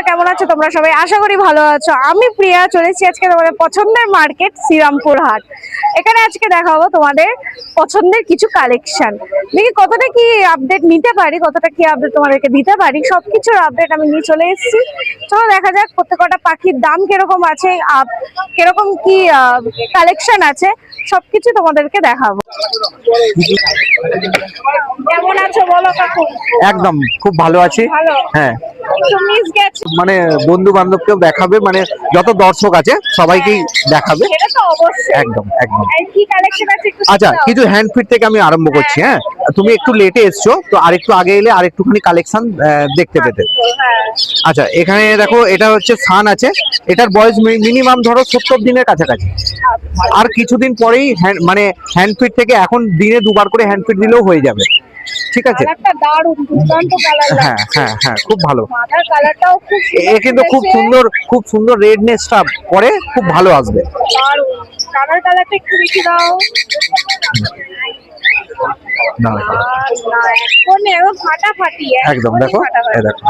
কেমন আছো তোমরা সবাই? আশা করি ভালো আছো। আমি প্রিয়া চলেছি আজকে তোমাদের পছন্দের মার্কেট শ্রীরামপুর হাট। এখানে আজকে দেখাবো তোমাদের পছন্দের কিছু কালেকশন। দেখি কতটা কি আপডেট নিতে পারি, কতটা কি আপডেট তোমাদেরকে দিতে পারি। সবকিছুর আপডেট আমি নিয়ে চলে এসেছি। চলো দেখা যাক প্রত্যেকটা পাখির দাম কিরকম আছে, কিরকম কি কালেকশন আছে, সবকিছু তোমাদেরকে দেখাবো। কেমন আছো বলো কাকু? একদম খুব ভালো আছি। ভালো। হ্যাঁ, মানে বন্ধু বান্ধবকেও দেখাবে, মানে যত দর্শক আছে সবাইকেই দেখাবে। সেটা তো অবশ্যই। একদম একদম। কি কালেকশন আছে একটু আচ্ছা, দাও। কিছু হ্যান্ড ফিট থেকে আমি আরম্ভ করছি। হ্যাঁ, তুমি একটু লেটে এসছো, তো আরেকটু আগে এলে আরেকটুখানি কালেকশন দেখতে পেতে। হ্যাঁ। আচ্ছা, এখানে দেখো, এটা হচ্ছে সান আছে। এটার বয়স মিনিমাম ধরো 70 দিনের কাছাকাছি। আর কিছুদিন পরেই মানে হ্যান্ড ফিট থেকে এখন দিনে দুবার করে হ্যান্ড ফিট দিলেও হয়ে যাবে। ঠিক আছে। কালারটা দারুণ, দুর্দান্ত কালার লাগছে। হ্যাঁ হ্যাঁ হ্যাঁ, খুব ভালো। মাথার কালারটাও খুব এ কিন্তু খুব সুন্দর রেডনেসটা পরে খুব ভালো আসবে। দারুণ। কালারটা একটু বেশি দাও। না, এখন ফাটাফাটি একদম। দেখো, এই দেখো,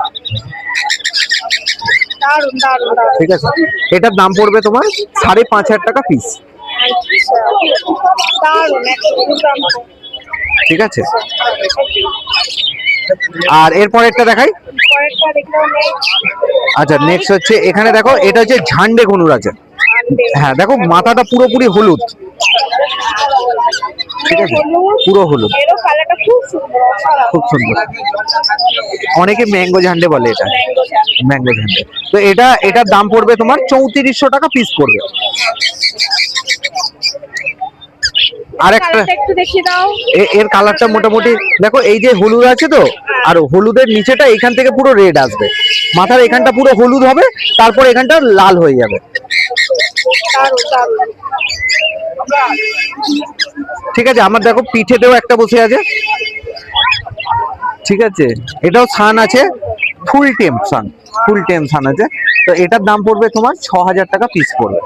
দারুণ দারুণ দারুণ। ঠিক আছে। এটার দাম পড়বে তোমার 5,500 টাকা পিস। দারুণ, একদম দুর্দান্ত। ঠিক আছে। আর এরপর একটা দেখাই। পরেরটা দেখলাম। আচ্ছা, নেক্সট হচ্ছে এখানে দেখো, এটা হচ্ছে ঝান্ডে ঘনুর আছে। হ্যাঁ, দেখো মাথাটা পুরোপুরি হলুদ। ঠিক আছে, পুরো হলুদ, এরও কালারটা খুব সুন্দর, খুব সুন্দর। অনেকে ম্যাঙ্গো ঝান্ডে বলে, এটা ম্যাঙ্গো ঝান্ডে। তো এটার দাম পড়বে তোমার 3400 টাকা পিস পড়বে। আর একটা একটু দেখিয়ে দাও। এর কালারটা মোটামুটি দেখো, এই যে হলুদ আছে তো, আর হলুদের নিচেটা এখান থেকে পুরো রেড আসবে। মাথার এখানটা পুরো হলুদ হবে, তারপর এখানটা লাল হয়ে যাবে। ঠিক আছে। আমার দেখো পিঠেতেও একটা বসে আছে। ঠিক আছে, এটাও সান আছে, ফুল টেম সান আছে। তো এটার দাম পড়বে তোমার 6000 টাকা পিস পড়বে।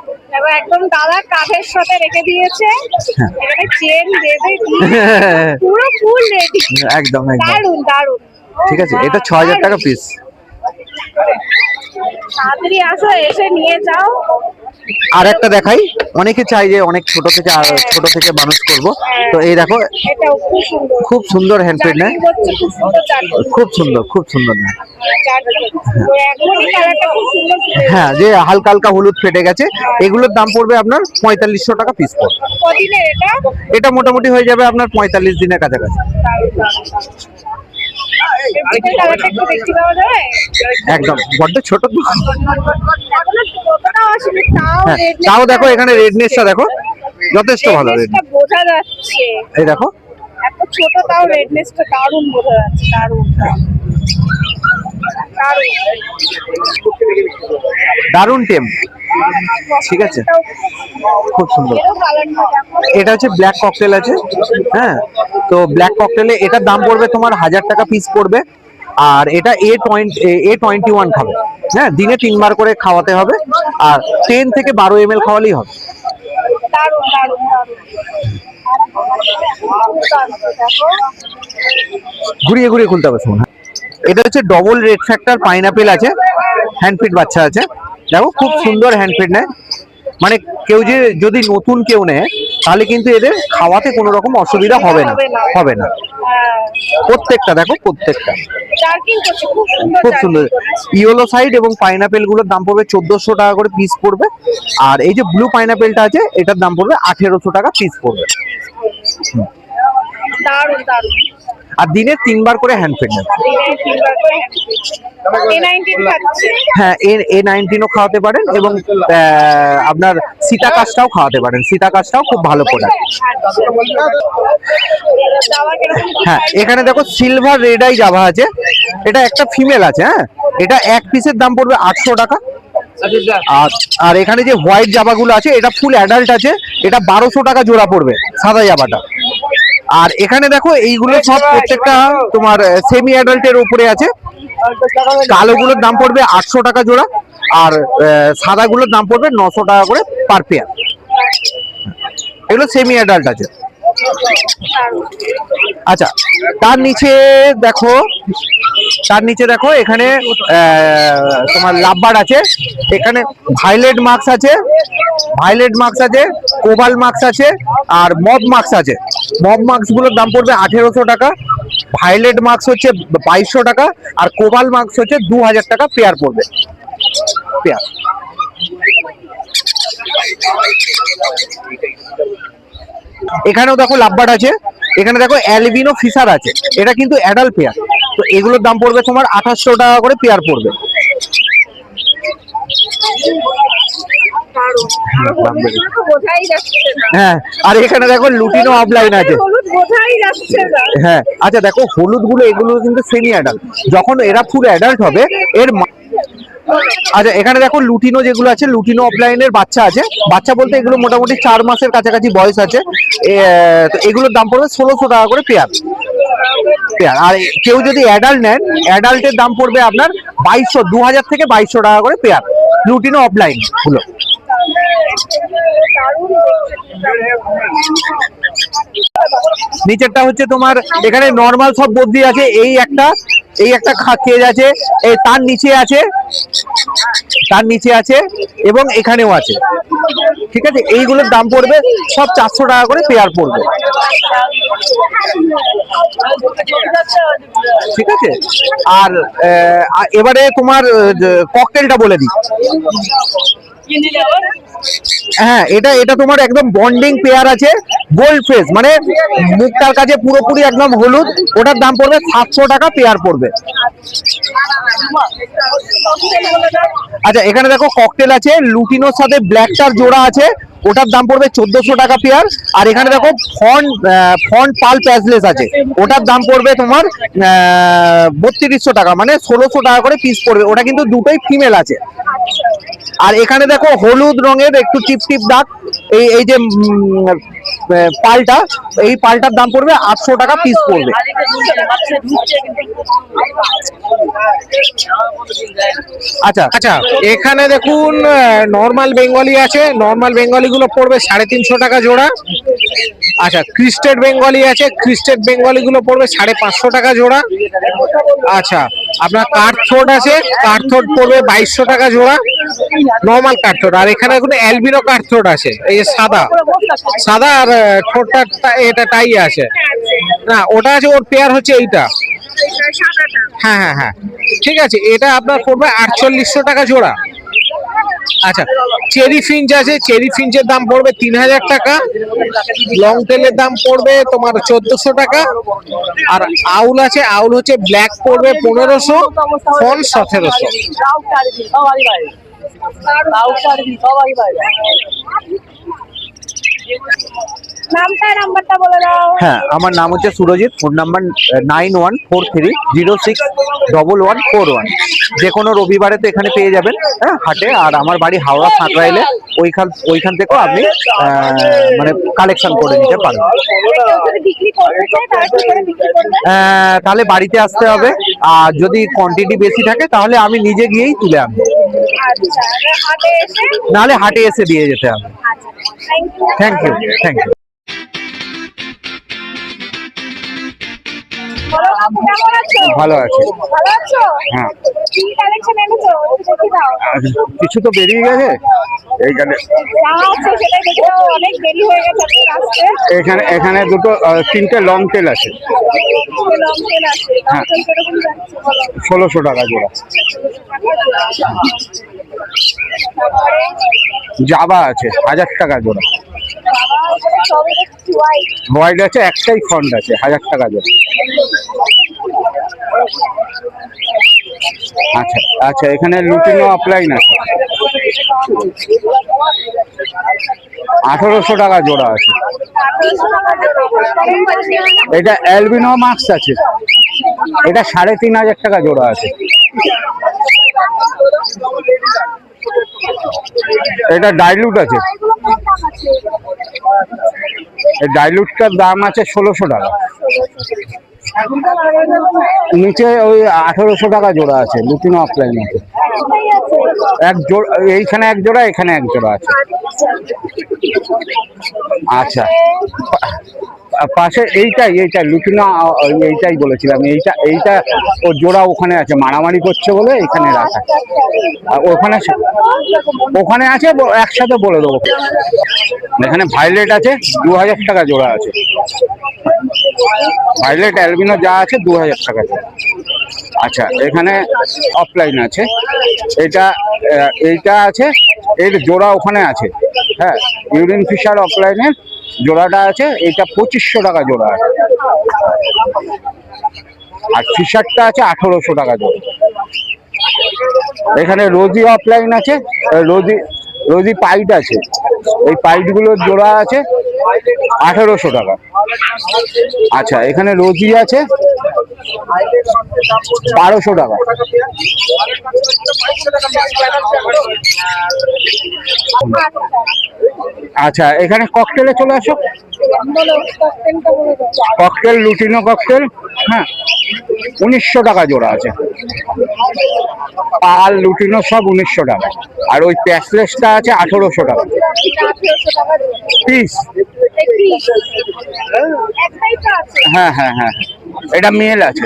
একদম দাদা কাঠের সাথে রেখে দিয়েছে। এখানে চেন বেঁধে পুরো ফুল রেডি। একদম একদম দারুণ দারুণ। ঠিক আছে, এটা 6000 টাকা পিস। তাড়াতাড়ি আসো, এসে নিয়ে যাও। আর একটা দেখাই। অনেকে চাই যে অনেক ছোট থেকে মানুষ করব। তো এই দেখো, এটাও খুব সুন্দর হ্যান্ড পেড না? খুব সুন্দর না? হ্যাঁ, যে হালকা হালকা হলুদ ফেটে গেছে, এগুলোর দাম পড়বে আপনার 4500 টাকা পিস পড়বে। এটা মোটামুটি হয়ে যাবে আপনার 45 দিনের কাছাকাছি। একদম, বড্ড ছোট তো। তাও দেখো, এখানে রেডনেসটা দেখো, যথেষ্ট ভালো রেডনেস বোঝা যাচ্ছে। এই দেখো, এত ছোট তাও রেডনেসটা দারুণ বোঝা যাচ্ছে। দারুণ দারুণ টেম। ঠিক আছে, খুব সুন্দর। এটা হচ্ছে ব্ল্যাক ককটেল আছে। হ্যাঁ, তো ব্ল্যাক ককটেলে এটার দাম পড়বে তোমার 1000 টাকা পিস পড়বে। আর এটা A21 খাবে। হ্যাঁ, দিনে 3 বার করে খাওয়াতে হবে। আর 10 থেকে 12 ml খাওয়ালেই হবে। ঘুরিয়ে ঘুরিয়ে খুলতে হবে। শোন, এটা হচ্ছে ডবল রেড ফ্যাক্টর পাইনাপেল আছে, হ্যান্ড ফিট বাচ্চা আছে। দেখো, খুব সুন্দর হ্যান্ড ফিট নেয়। মানে কেউ যদি নতুন কেউ নেয়, তাহলে কিন্তু এদের খাওয়াতে কোনো রকম অসুবিধা হবে না। প্রত্যেকটা দেখো, প্রত্যেকটা খুব সুন্দর। ইয়েলো সাইড এবং পাইনাপেল গুলোর দাম পড়বে 1400 টাকা করে পিস পড়বে। আর এই যে ব্লু পাইনাপেলটা আছে, এটার দাম পড়বে 1800 টাকা পিস পড়বে। আর দিনে 3 বার করে হ্যান্ড ফিড নেবে। হ্যাঁ, A19ও খাওয়াতে পারেন, এবং আপনার সীতা কাশটাও খাওয়াতে পারেন। সীতা কাশটাও খুব ভালো প্রোডাক্ট। হ্যাঁ, এখানে দেখো সিলভার রেড আই জাভা আছে। এটা একটা ফিমেল আছে। হ্যাঁ, এটা এক পিসের দাম পড়বে 800 টাকা। আর এখানে যে হোয়াইট জাবাগুলো আছে, এটা ফুল অ্যাডাল্ট আছে। এটা 1200 টাকা জোড়া পড়বে, সাদা জাবাটা। আর এখানে দেখো, এইগুলো সব প্রত্যেকটা তোমার সেমি অ্যাডাল্টের উপরে আছে। কালোগুলোর দাম পড়বে 800 টাকা জোড়া। আর সাদাগুলোর দাম পড়বে 900 টাকা করে পার পেয়ার। এগুলো সেমি অ্যাডাল্ট আছে। আচ্ছা, তার নিচে দেখো, তার নিচে দেখো এখানে তোমার লাভবার আছে, এখানে ভাইলেট মাস্ক আছে, কোবাল মাস্ক আছে, আর মব মাস্ক আছে। মব মাস্ক গুলোর দাম পড়বে 1800 টাকা, ভাইলেট মাস্ক হচ্ছে 2200 টাকা, আর কোবাল মাস্ক হচ্ছে 2000 টাকা পেয়ার পড়বে, পেয়ার। এখানেও দেখো লাভবার্ড আছে, এখানে দেখো অ্যালবিনো ফিশার আছে, এটা কিন্তু অ্যাডাল্ট পেয়ার। তো এগুলোর দাম পড়বে তোমার 2800 টাকা করে পেয়ার পড়বে। হ্যাঁ, আর এখানে দেখো লুটিনো অফলাইন আছে। হ্যাঁ, আচ্ছা দেখো হলুদ গুলো এগুলো কিন্তু সেমি অ্যাডাল্ট, যখন এরা ফুল অ্যাডাল্ট হবে এর আচ্ছা এখানে দেখো লুটিনো যেগুলো আছে, লুটিনো অফলাইনের বাচ্চা আছে, বাচ্চা বলতে এগুলো মোটামুটি 4 মাসের কাছাকাছি বয়স আছে। তো এগুলোর দাম পড়বে 1600 টাকা করে পেয়ার। আর কেউ যদি অ্যাডাল্ট নেন, অ্যাডাল্টের দাম পড়বে আপনার 2000 থেকে 2200 টাকা করে পেয়ার, লুটিনো অফলাইন গুলো। নিচেরটা হচ্ছে তোমার এখানে নর্মাল সব বদ্রি আছে, এই একটা কেজ আছে, এই তার নিচে আছে এবং এখানেও আছে, ঠিক আছে। এইগুলোর দাম পড়বে সব 400 টাকা করে পেয়ার পড়বে, ঠিক আছে। আর এবারে তোমার ককটেলটা বলে দিই। হ্যাঁ, এটা তোমার একদম বন্ডিং পেয়ার আছে, গোল্ড ফেস, মানে মুখটার কাছে পুরোপুরি একদম হলুদ, ওটার দাম পড়বে 700 টাকা পেয়ার পড়বে। আচ্ছা এখানে দেখো ককটেল আছে, লুটিনোর সাথে ব্ল্যাকটার জোড়া আছে, ওটার দাম পড়বে 1400 টাকা পেয়ার। আর এখানে দেখো ফন্ট পাল প্যাচলেস আছে, ওটার দাম পড়বে তোমার 3200 টাকা, মানে 1600 টাকা করে পিস পড়বে, ওটা কিন্তু দুটোই ফিমেল আছে। আর এখানে দেখো হলুদ রঙের একটু টিপ টিপ দাগ, এই যে পালটা, এই পালটার দাম পড়বে 800 টাকা পিস পড়বে। আচ্ছা এখানে দেখুন নর্মাল বেঙ্গলি আছে, নর্মাল বেঙ্গলি গুলো পড়বে 350 টাকা জোড়া। আচ্ছা ক্রিস্টেড বেঙ্গলি আছে, ক্রিস্টেড বেঙ্গলি গুলো পড়বে 550 টাকা জোড়া। আচ্ছা আপনার কাঠথ্রোট আছে, কাঠথ্রোট পড়বে 2200 টাকা জোড়া, নর্মাল কাঠথ্রোট। আর এখানে কোনো অ্যালবিনো কাঠথ্রোট আছে, এই যে সাদা আর ঠোঁটটা এটা টাই আছে না, ওটা আছে, ওর পেয়ার হচ্ছে এইটা। হ্যাঁ ঠিক আছে, এটা আপনার পড়বে 4800 টাকা জোড়া। আচ্ছা চেরি ফিঞ্চ আছে, চেরি ফিঞ্চের দাম পড়বে 3000 টাকা, লং টেলের দাম পড়বে তোমার 1400 টাকা। আর আউল আছে, আউল হচ্ছে ব্ল্যাক পড়বে 1500, ফন 1700। হ্যাঁ, আমার নাম হচ্ছে সুরজিৎ, ফোন নাম্বার 9143061141। যে কোনো রবিবারে তো এখানে পেয়ে যাবেন, হ্যাঁ হাটে। আর আমার বাড়ি হাওড়া সাঁকরাইলে, ওইখান থেকেও আপনি মানে কালেকশন করে নিতে পারেন। তাহলে বাড়িতে আসতে হবে, আর যদি কোয়ান্টিটি বেশি থাকে তাহলে আমি নিজে গিয়েই তুলে আনবো, নাহলে হাটে এসে দিয়ে যেতে হবে। Thank you. ভালো আছে। হ্যাঁ, কিছু তো বেরিয়ে গেছে এইখানে, এখানে দুটো 3টে লং টেল আছে। হ্যাঁ 1600 টাকা জোড়া। জাবা আছে 1000 টাকা জোড়া। হোয়াইট আছে, একটাই ফন্ট আছে, 1000 টাকা জোড়া। আচ্ছা এখানে লুটিনো অফলাইন আছে, 1800 টাকা জোড়া আছে। এটা অ্যালবিনো মাস্ক আছে, এটা 3500 টাকা জোড়া আছে। এটা ডাইলুট আছে, এই ডাইলুটটার দাম আছে 1600 টাকা। নিচে ওই 1800 টাকা জোড়া আছে, লুটিনো অফলাইন আছে। একটাই আছে? এক জোড়া, এইখানে এক জোড়া, এখানে এক জোড়া আছে। আচ্ছা, পাশে এইটাই লুটিনো, এইটাই বলেছিলাম, এইটা ও জোড়া ওখানে আছে, মারামারি করছে বলে এখানে রাখা। আর ওখানে আছে, একসাথে বলে দেবো। এখানে ভাইলেট আছে, 2000 টাকা জোড়া আছে। ভাইলেট অ্যালবিনো যা আছে 2000 টাকা। আচ্ছা, এখানে অফলাইন আছে, এইটা আছে, এর জোড়া ওখানে আছে। হ্যাঁ, ইউরিন ফিশার অফলাইনের জোড়াটা আছে, এইটা 2500 টাকা জোড়া আছে। আর ফিশারটা আছে 1800 টাকা জোড়া। এখানে রোজি অফলাইন আছে, রোজি পাইট আছে, এই পাইটগুলোর জোড়া আছে 1800 টাকা। আচ্ছা, এখানে রোজি আছে 1200 টাকা। আচ্ছা, এখানে ককটেলে চলে আসো। ককটেল, লুটিনো ককটেল, হ্যাঁ, 1900 টাকা জোড়া আছে। পাল লুটিনো সব 1900 টাকা। আর ওই প্যাসলেসটা আছে 1800 টাকা পিস। হ্যাঁ হ্যাঁ হ্যাঁ, এটা মেল আছে।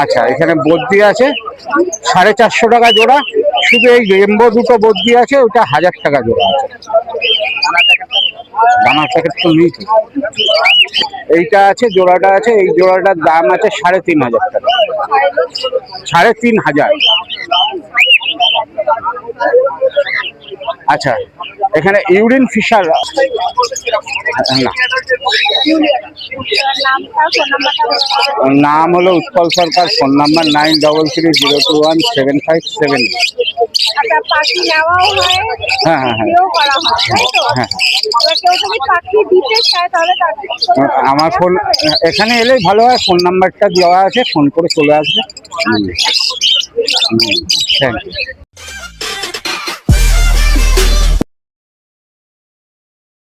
আচ্ছা, এখানে বদ্যি আছে 450 টাকা জোড়া। শুধু এই রেমবো দুটো বদ্যি আছে, ওটা 1000 টাকা জোড়া আছে। দানার প্যাকেট তো নেই। এইটা আছে, জোড়াটা আছে, এই জোড়াটার দাম আছে 3500 টাকা। 3500। আচ্ছা, এখানে ইউরিন ফিশার না, নাম হলো উৎপল সরকার, ফোন নাম্বার 9330217578। আচ্ছা, পাখি নেওয়াও হয়, হ্যাঁ হ্যাঁ হ্যাঁ বিক্রিও করা হয়, তাই তো? হ্যাঁ। এবার কেউ যদি পাখি দিতে চায় তাহলে তাকে আমার ফোন, এখানে এলেই ভালো হয়, ফোন নাম্বারটা দেওয়া আছে, ফোন করে চলে আসবে। Thank you.